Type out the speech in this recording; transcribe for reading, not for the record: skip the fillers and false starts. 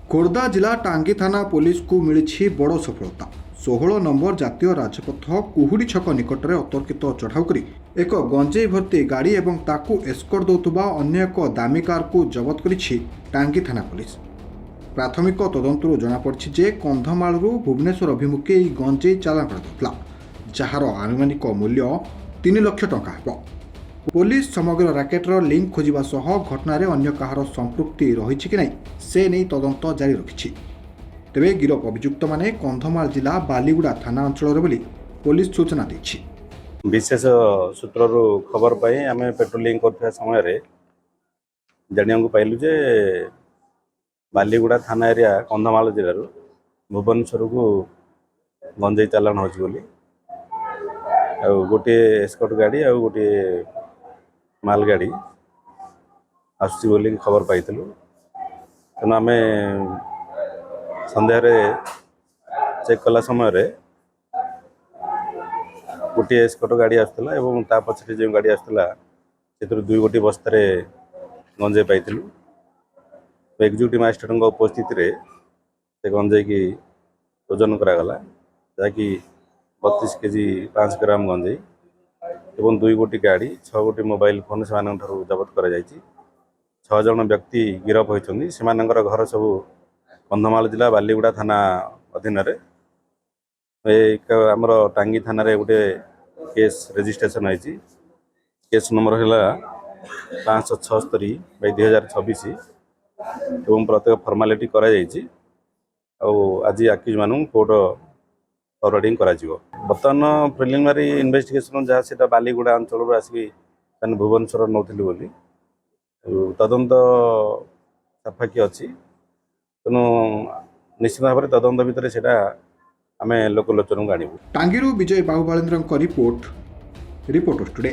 खोर्धा जिला टांगी थाना पुलिस को मिली बड़ सफलता। 16 नंबर जातीय राजपथ कुहुड़ी छक निकट में अतर्कित चढ़ाऊ कर एक गंजेई भर्ती गाड़ी एवं ताकू एस्कॉर्ट दौथुबा अन्य एक दामी कार को जबत करिछि टांगी थाना पुलिस। प्राथमिक तदंतरू जनापड़ी जे कंधमालू भुवनेश्वर अभिमुखे ଏହି गंजेई चालाण କରାଯାଉଥିଲା, ଯାହାର ଆନୁମାନିକ मूल्य 3 लाख टंका ହେବ। पुलिस समग्र राकेटर लिंक खोजा सह घटना अन्य कहार संपृक्ति रही कि नहीं से नहीं तदंत जारी रखी। तेरे गिरफ अभियुक्त माने कंधमाल जिला बालीगुड़ा थाना अंचल बोली पुलिस सूचना दी। विशेष सूत्र खबर पाई आम पेट्रोलिंग कर समय जाना पाइलु जे बालीगुड़ा थाना एरिया कंधमाल जिलूर भुवनेश्वर को गंजेई चालाण हो गोटे एस्कॉर्ट गाड़ी आ गोटे माल गाड़ी आसुची बोली खबर पाई तेणु आम सन्ध्यारे चेक कला समय गोटे एस्कॉर्ट गाड़ी आसला और ता पछरे जो गाड़ी आसला से 2 गोटी बस्तार गंजे पाइलु। एक्जिक्यूटिव मजिस्ट्रेट उपस्थित से गंजे की ओजन करागला जहाँकि 32 केजी 5 ग्राम गंजे एवं 2 गोटी गाड़ी 6 गोटी मोबाइल फोन से जबत कर 6 जन व्यक्ति गिरफ होती से घर सब कंधमाल जिला बालीगुड़ा थाना अधीन आमर टांगी थाना गोटे केस रजिस्ट्रेशन होती। केस नंबर है 576/2026 एवं प्रत्येक फॉर्मालिटी करा आज आक्यूज मान कोर्ट फरवर्डिंग बर्तमान प्रिलिमिनारी इन्वेस्टिगेशन जहाँ से बालीगुड़ा अंचल आसिक भुवनेश्वर नौली बोली तदंत साफाकी अच्छी तेणु निश्चित भाव में तदंत भितर से आम लोकलोचन को आनबू। टांगी विजय बाहुबालेन्द्र रिपोर्ट रिपोर्टर्स टुडे।